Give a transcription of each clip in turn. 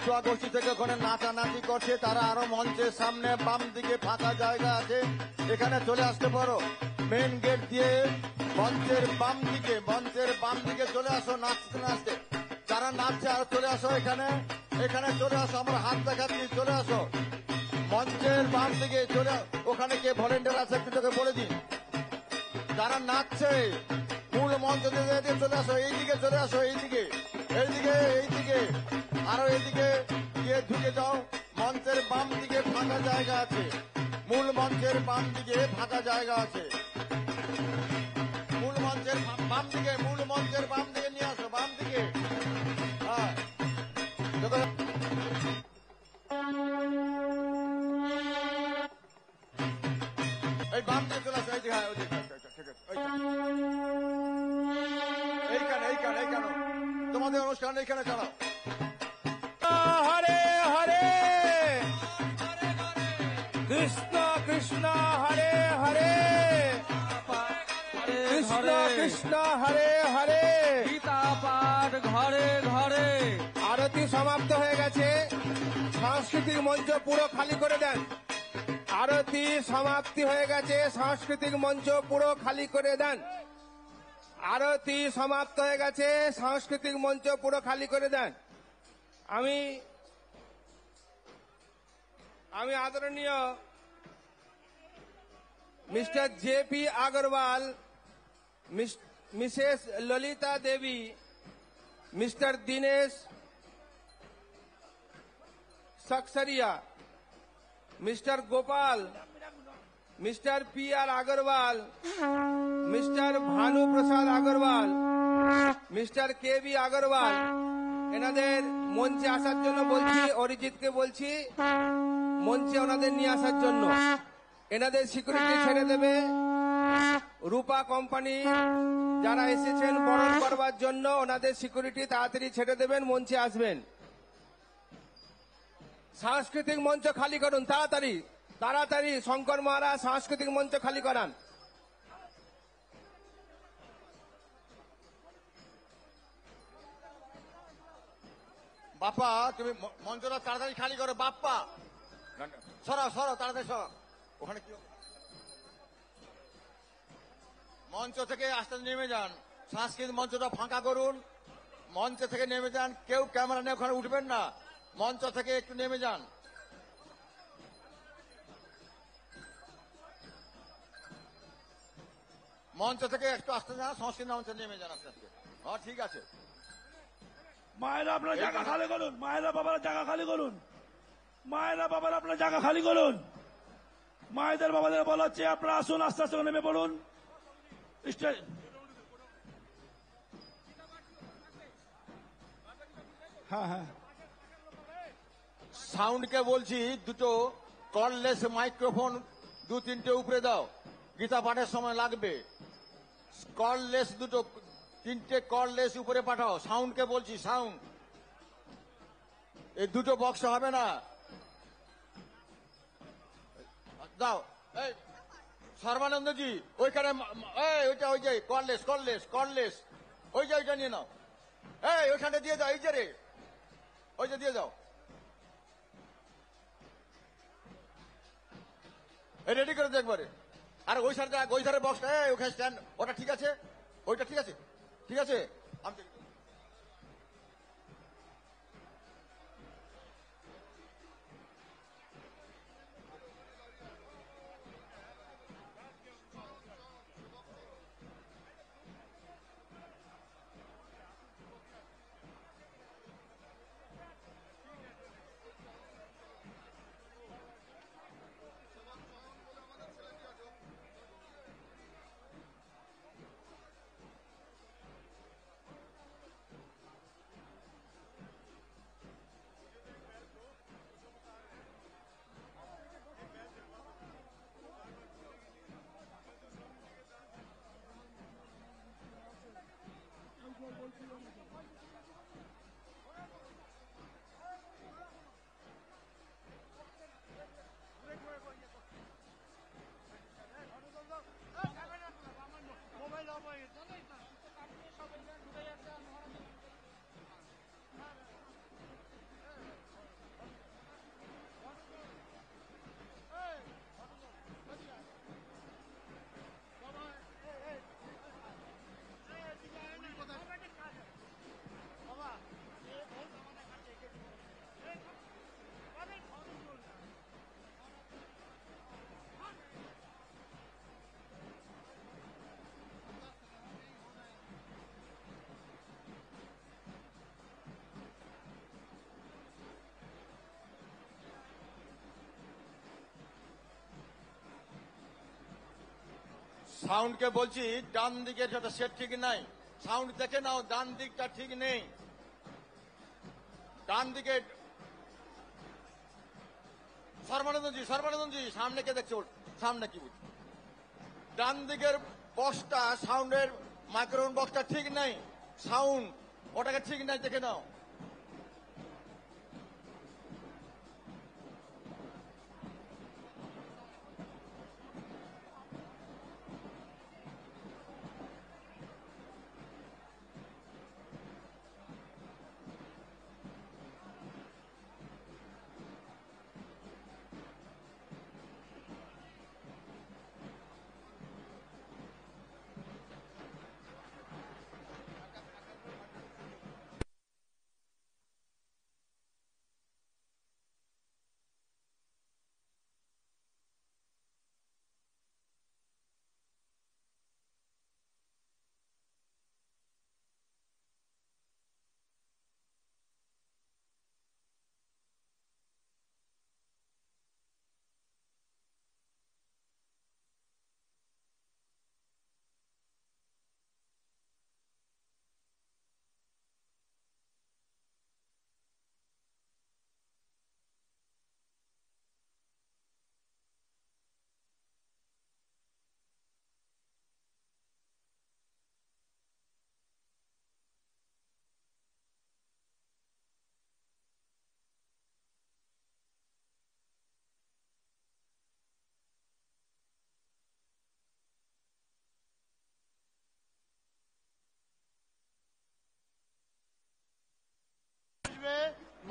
পটুয়া গোষ্ঠী থেকে ওখানে নাচানাচি করছে, তারা আরো মঞ্চের সামনে বাম দিকে ফাঁকা জায়গা আছে, এখানে চলে আসতে পারো। মেন গেট দিয়ে মঞ্চের বাম দিকে চলে আসো নাচতে নাচতে। যারা নাচছে আর চলে আসো এখানে, এখানে চলে আসো, আমরা হাত দেখাচ্ছি, চলে আসো মঞ্চের বাম দিকে চলে। ওখানে কে ভলেন্টিয়ার আছে একটু তোকে বলে দিন। যারা নাচছে মূল মঞ্চ দিয়ে চলে আসো, এইদিকে চলে আসো, এইদিকে এইদিকে এইদিকে আরো এইদিকে গিয়ে ঢুকে যাও। মঞ্চের বাম দিকে ফাঁকা জায়গা আছে, মূল মঞ্চের বাম দিকে ফাঁকা জায়গা আছে। মূল মঞ্চের বাম দিকে নিয়ে আসো, বাম দিকে। হ্যাঁ এই বাম দিকে চলে আসো, এইদিকে। হ্যাঁ ঠিক আছে, এইখানে তোমাদের অনুষ্ঠান এইখানে চালাও। হরে হরে কৃষ্ণ কৃষ্ণ হরে হরে কৃষ্ণ কৃষ্ণ হরে হরে। গীতা পাঠ ঘরে ঘরে। আরতি সমাপ্ত হয়ে গেছে, সাংস্কৃতিক মঞ্চ পুরো খালি করে দেন। আরতি সমাপ্তি হয়ে গেছে, সাংস্কৃতিক মঞ্চ পুরো খালি করে দেন। আরতি সমাপ্ত হয়ে গেছে, সাংস্কৃতিক মঞ্চ পুরো খালি করে দেন। আমি আদরণীয় Mr JP Agarwal, Mrs Lalita Devi, Mr Dinesh Saksaria, Mr Gopal, Mr PR. Agarwal, Mr Bhanu Prasad Agarwal, Mr KB. Agarwal এনাদের মঞ্চে আসার জন্য বলছি, অরিজিৎকে বলছি মঞ্চে ওনাদের নিয়ে আসার জন্য। এনাদের সিকিউরিটি ছেড়ে দেবে। রূপা কোম্পানি যারা এসেছেন বরণ করবার জন্য, ওনাদের সিকিউরিটি তাড়াতাড়ি ছেড়ে দেবেন, মঞ্চে আসবেন। সাংস্কৃতিক মঞ্চ খালি করুন, তাড়াতাড়ি তাড়াতাড়ি। শঙ্কর মহারাজ সাংস্কৃতিক মঞ্চ খালি করান। বাপ্পা তুমি মঞ্চটা তাড়াতাড়ি খালি করো। বাপ্পা সরাও তাড়াতাড়ি সরাও। ওখানে কি মঞ্চ থেকে আস্তে নেমে যান, সাংস্কৃতিক মঞ্চটা ফাঁকা করুন। মঞ্চ থেকে নেমে যান, কেউ ক্যামেরা নিয়ে ওখানে উঠবেন না, মঞ্চ থেকে একটু নেমে যান। মঞ্চ থেকে একটু আস্তে যান, সংস্কৃতি মঞ্চে নেমে যান আস্তে আস্তে। হ্যাঁ ঠিক আছে। মায়েরা আপনার জায়গা খালি করুন, মায়েরা বাবারা জায়গা খালি করুন, মায়েরা বাবারা আপনার জায়গা খালি করুন। মায়েদের বাবাদের বলা হচ্ছে আপনারা আসুন, আস্তে আস্তে নেমে পড়ুন। হ্যাঁ সাউন্ডকে বলছি দুটো কর্ডলেস মাইক্রোফোন 2-3টে উপরে দাও, গীতা পাঠের সময় লাগবে। কর্ডলেস 3টে কর্ডলেস উপরে পাঠাও। সাউন্ডকে বলছি, সাউন্ড এই দুটো বক্স হবে না, দাও। এই সর্বানন্দজি ওইখানে ওইটা ওই যে কর্ডলেস ওইটা নিয়ে নাও। ওইখানে দিয়ে দাও, এই যে রে ওইটা দিয়ে দাও। রেডি করে দে একবারে। আর ওই ধারে বক্সটা ওখানে স্ট্যান্ড, ওটা ঠিক আছে, ওইটা ঠিক আছে, ঠিক আছে। আমি সাউন্ডকে বলছি ডান দিকের যেটা সেট ঠিক নাই, সাউন্ড দেখে নাও, ডান দিকটা ঠিক নেই। ডান দিকে সর্বানন্দজি সামনে কে দেখছো? সামনে কি বুঝছি? ডান দিকের বক্সটা, সাউন্ডের মাইক্রোফোন বক্সটা ঠিক নাই, সাউন্ড ওটাকে ঠিক নাই, দেখে নাও।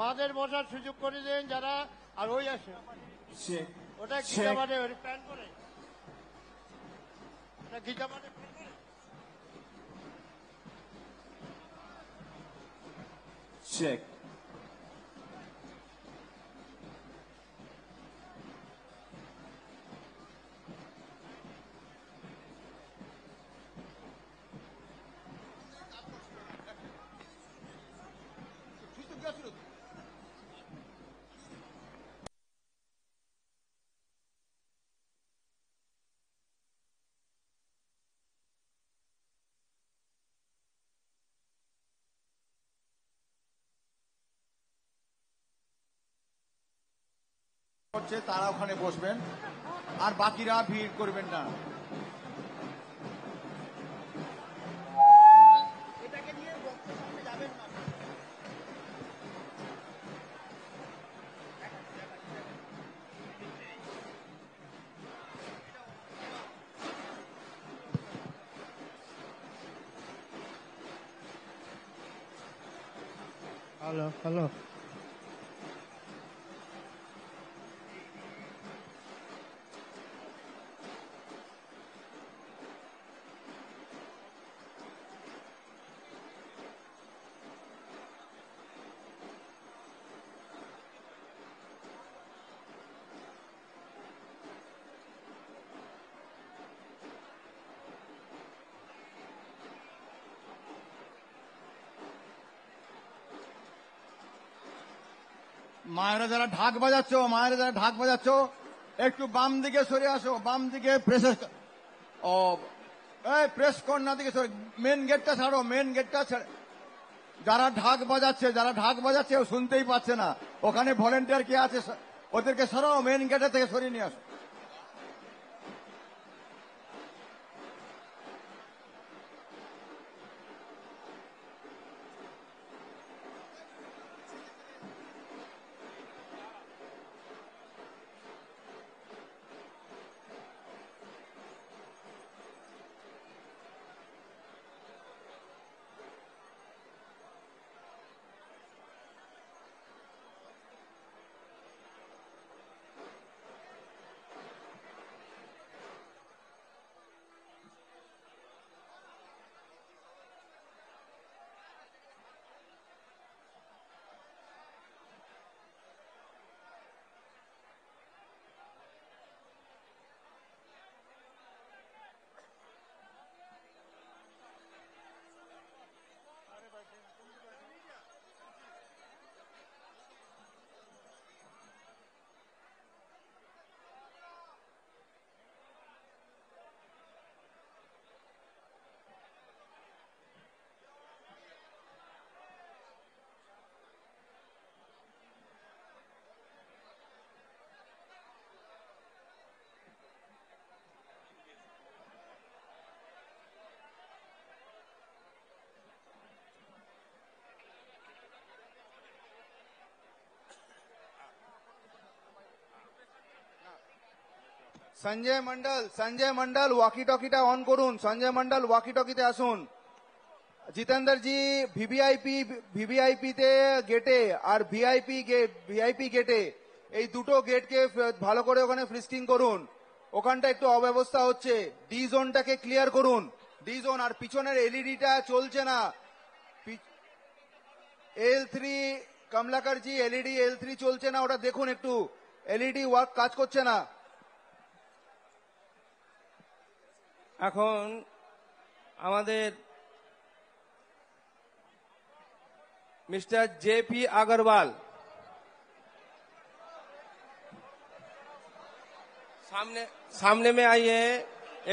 মাদের বসার সুযোগ করে দেন যারা, আর ওই আসে ওটা গীতা মানে প্যান করে, ওটা গীতা মানে প্যান করে। Check. হচ্ছে তারা ওখানে বসবেন, আর বাকিরা ভিড় করবেন না। এটাকে নিয়ে বক্সের সামনে যাবেন না। হ্যালো হ্যালো, মায়েরা যারা ঢাক বাজাচ্ছ, একটু বাম দিকে সরে আসো, বাম দিকে প্রেস কর্নার দিকে সরে, মেন গেটটা ছাড়ো, মেন গেটটা ছাড়ো। যারা ঢাক বাজাচ্ছে ও শুনতেই পাচ্ছে না, ওখানে ভলেন্টিয়ার কে আছে, ওদেরকে সরাও, মেন গেটে থেকে সরিয়ে নিয়ে আসো। সঞ্জয় মন্ডল ওয়াকি টকিটা অন করুন। সঞ্জয় মন্ডল ওয়াকি টকিতে আসুন। জিতেন্দ্র জি ভিভিআইপি তে গেটে আর ভিআইপি গেটে এই দুটো গেটকে ভালো করে ওখানে ফ্রিস্কিং করুন। ওখানটা একটু অব্যবস্থা হচ্ছে। ডি জোনটাকে ক্লিয়ার করুন। ডি জোন আর পিছনের এলইডিটা চলছে না। L3 কমলাকর জি এলইডি L3 চলছে না, ওটা দেখুন একটু। এলইডি ওয়ার্ক কাজ করছে না। এখন আমাদের मिस्टर जेपी अग्रवाल सामने में आइए,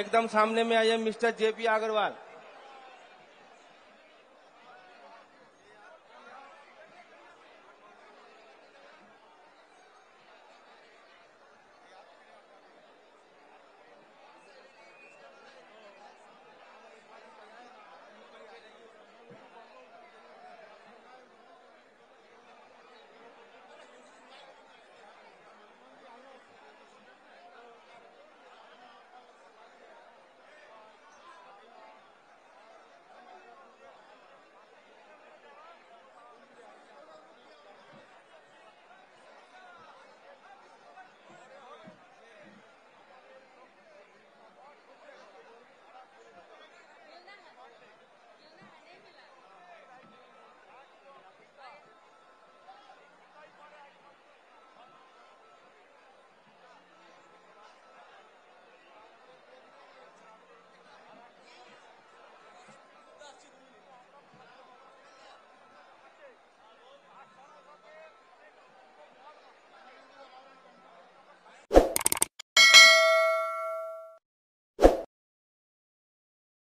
एकदम सामने में आइए मिस्टर जेपी अग्रवाल।